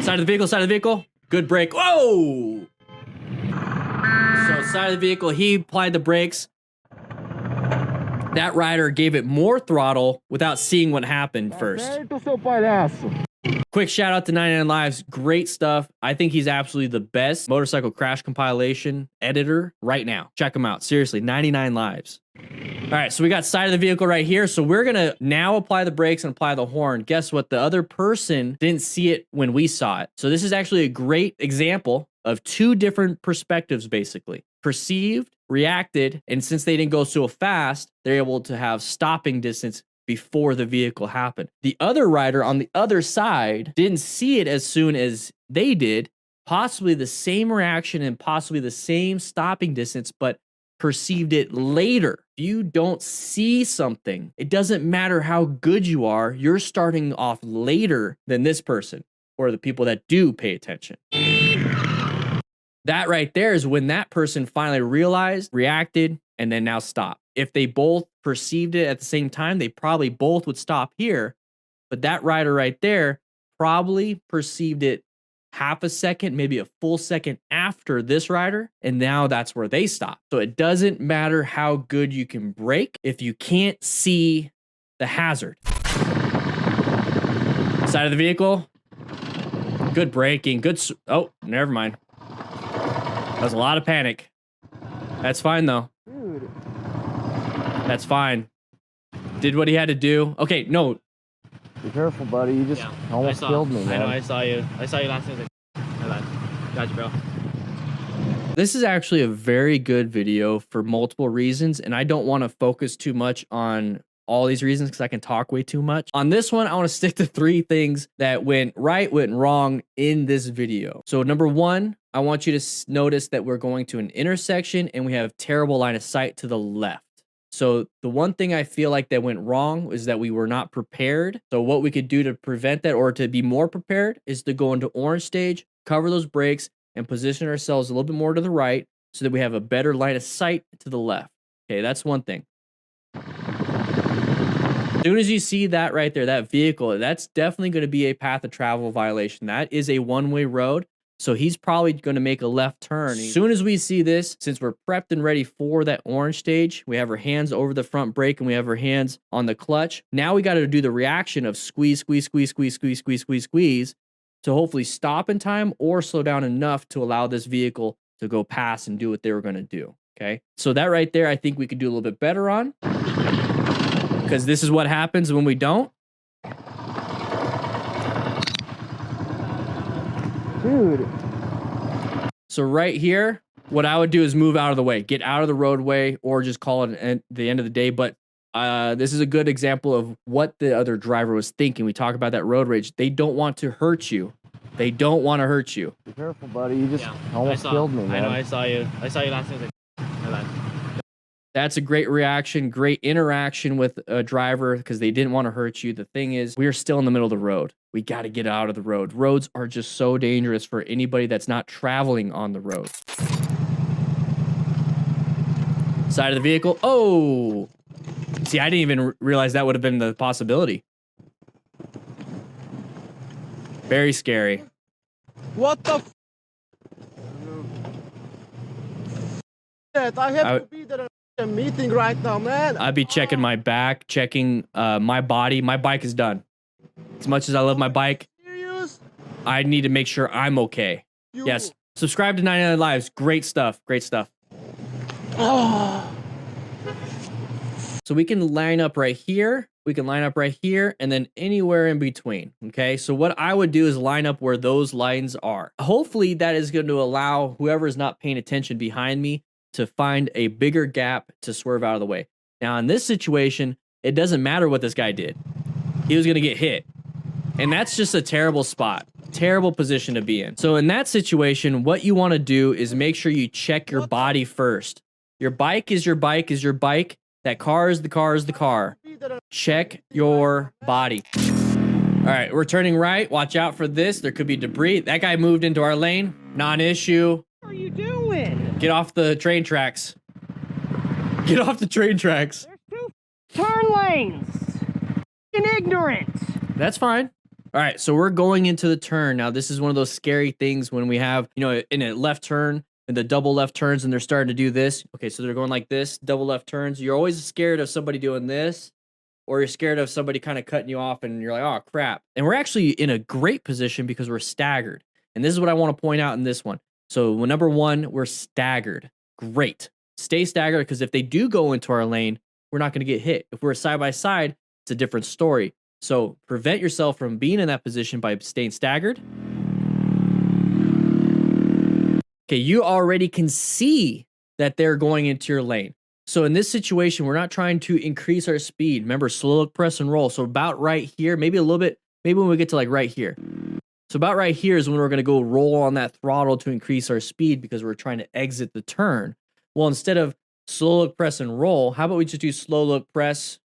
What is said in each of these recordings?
Side of the vehicle, side of the vehicle. Good brake. Whoa! So side of the vehicle, he applied the brakes. That rider gave it more throttle without seeing what happened first. Quick shout out to 99 Lives. Great stuff. I think he's absolutely the best motorcycle crash compilation editor right now. Check him out. Seriously, 99 Lives. All right, so we got side of the vehicle right here. So we're going to now apply the brakes and apply the horn. Guess what? The other person didn't see it when we saw it. So this is actually a great example of two different perspectives, basically. Perceived, reacted, and since they didn't go so fast, they're able to have stopping distance before the vehicle happened. The other rider on the other side didn't see it as soon as they did, possibly the same reaction and possibly the same stopping distance, but perceived it later. If you don't see something, it doesn't matter how good you are, you're starting off later than this person or the people that do pay attention. That right there is when that person finally realized, reacted, and then now stopped. If they both perceived it at the same time, they probably both would stop here. But that rider right there probably perceived it half a second, maybe a full second after this rider. And now that's where they stop. So it doesn't matter how good you can brake if you can't see the hazard. Side of the vehicle. Good braking. Good. Oh, never mind. That was a lot of panic. That's fine, though. Dude. That's fine. Did what he had to do. Okay, no. Be careful, buddy. You just almost killed me, man. I know, I saw you. I saw you last time. Got you, bro. This is actually a very good video for multiple reasons, and I don't want to focus too much on all these reasons because I can talk way too much. On this one, I want to stick to 3 things that went right, went wrong in this video. So number 1, I want you to notice that we're going to an intersection and we have terrible line of sight to the left. So the one thing I feel like that went wrong is that we were not prepared. So what we could do to prevent that or to be more prepared is to go into orange stage, cover those brakes, and position ourselves a little bit more to the right so that we have a better line of sight to the left. Okay, that's one thing. As soon as you see that right there, that vehicle, that's definitely going to be a path of travel violation. That is a one-way road. So he's probably going to make a left turn. As soon as we see this, since we're prepped and ready for that orange stage, we have our hands over the front brake and we have our hands on the clutch. Now we got to do the reaction of squeeze, squeeze, squeeze, squeeze, squeeze, squeeze, squeeze, squeeze to hopefully stop in time or slow down enough to allow this vehicle to go past and do what they were going to do. Okay. So that right there, I think we could do a little bit better on. Because this is what happens when we don't. Dude. So right here, what I would do is move out of the way, get out of the roadway, or just call it the end of the day. But this is a good example of what the other driver was thinking. We talk about that road rage. They don't want to hurt you. They don't want to hurt you. Be careful, buddy. You just almost killed me, man. I know, I saw you. I saw you last time. That's a great reaction, great interaction with a driver because they didn't want to hurt you. The thing is, we are still in the middle of the road. We got to get out of the road. Roads are just so dangerous for anybody that's not traveling on the road. Side of the vehicle. Oh, see, I didn't even realize that would have been the possibility. Very scary. What the I have to be there at a meeting right now, man. I'd be checking my back, checking my body. My bike is done. As much as I love my bike, Serious? I need to make sure I'm okay. Yes. Subscribe to 99 Lives. Great stuff. Great stuff. Oh. So we can line up right here. We can line up right here and then anywhere in between. Okay. So what I would do is line up where those lines are. Hopefully that is going to allow whoever is not paying attention behind me to find a bigger gap to swerve out of the way. Now in this situation, it doesn't matter what this guy did. He was going to get hit. And that's just a terrible spot. Terrible position to be in. So in that situation, what you want to do is make sure you check your body first. Your bike is your bike is your bike. That car is the car is the car. Check your body. All right, we're turning right. Watch out for this. There could be debris. That guy moved into our lane. Non-issue. What are you doing? Get off the train tracks. Get off the train tracks. There's 2 turn lanes. Ignorant. That's fine. All right, so we're going into the turn. Now, this is one of those scary things when we have, in a left turn and the double left turns and they're starting to do this. Okay, so they're going like this, double left turns. You're always scared of somebody doing this, or you're scared of somebody kind of cutting you off and you're like, oh, crap. And we're actually in a great position because we're staggered. And this is what I want to point out in this one. So, number one, we're staggered. Great. Stay staggered, because if they do go into our lane, we're not going to get hit. If we're side by side, it's a different story. So prevent yourself from being in that position by staying staggered. Okay, you already can see that they're going into your lane. So in this situation, we're not trying to increase our speed. Remember, slow look, press, and roll. So about right here, maybe a little bit, maybe when we get to like right here. So about right here is when we're going to go roll on that throttle to increase our speed because we're trying to exit the turn. Well, instead of slow look, press, and roll, how about we just do slow look, press,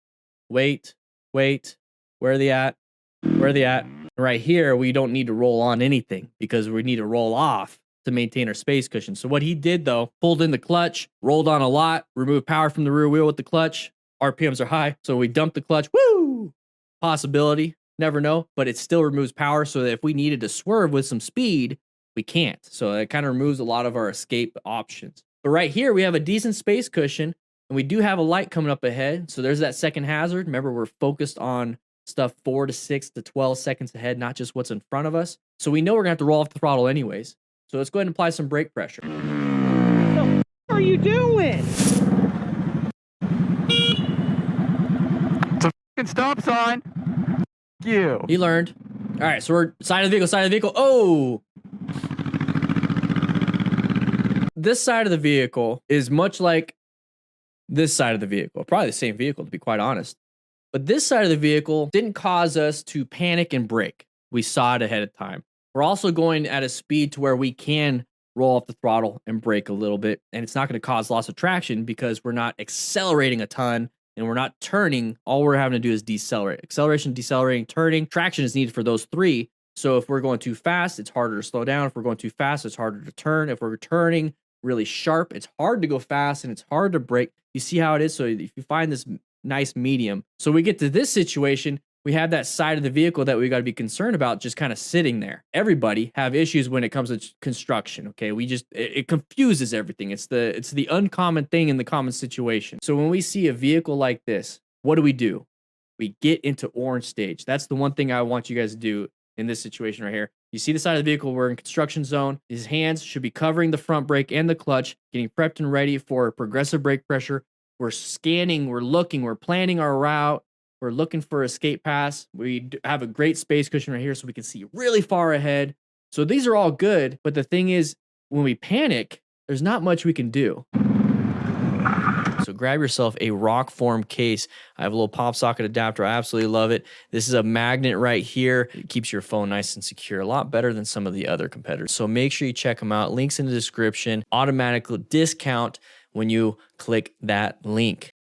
wait, wait, where are they at? Where are they at? Right here, we don't need to roll on anything because we need to roll off to maintain our space cushion. So what he did, though, pulled in the clutch, rolled on a lot, removed power from the rear wheel with the clutch. RPMs are high, so we dumped the clutch. Woo! Possibility, never know, but it still removes power so that if we needed to swerve with some speed, we can't. So it kind of removes a lot of our escape options. But right here, we have a decent space cushion, and we do have a light coming up ahead. So there's that second hazard. Remember, we're focused on stuff 4 to 6 to 12 seconds ahead, not just what's in front of us. So we know we're going to have to roll off the throttle anyways. So let's go ahead and apply some brake pressure. What the are you doing? It's a fucking stop sign. You. He learned. All right, so we're side of the vehicle. Oh! This side of the vehicle is much like this side of the vehicle. Probably the same vehicle, to be quite honest. But this side of the vehicle didn't cause us to panic and brake. We saw it ahead of time. We're also going at a speed to where we can roll off the throttle and brake a little bit. And it's not going to cause loss of traction because we're not accelerating a ton and we're not turning. All we're having to do is decelerate. Acceleration, decelerating, turning. Traction is needed for those three. So if we're going too fast, it's harder to slow down. If we're going too fast, it's harder to turn. If we're turning really sharp, it's hard to go fast and it's hard to brake. You see how it is? So if you find this nice medium. So we get to this situation, we have that side of the vehicle that we got to be concerned about just kind of sitting there. Everybody have issues when it comes to construction, okay? It confuses everything. It's the uncommon thing in the common situation. So when we see a vehicle like this, what do? We get into orange stage. That's the one thing I want you guys to do in this situation right here. You see the side of the vehicle, we're in construction zone. His hands should be covering the front brake and the clutch, getting prepped and ready for progressive brake pressure. We're scanning, we're looking, we're planning our route. We're looking for escape paths. We have a great space cushion right here so we can see really far ahead. So these are all good, but the thing is, when we panic, there's not much we can do. So grab yourself a rock form case. I have a little pop socket adapter. I absolutely love it. This is a magnet right here. It keeps your phone nice and secure, a lot better than some of the other competitors. So make sure you check them out. Links in the description. Automatic discount when you click that link.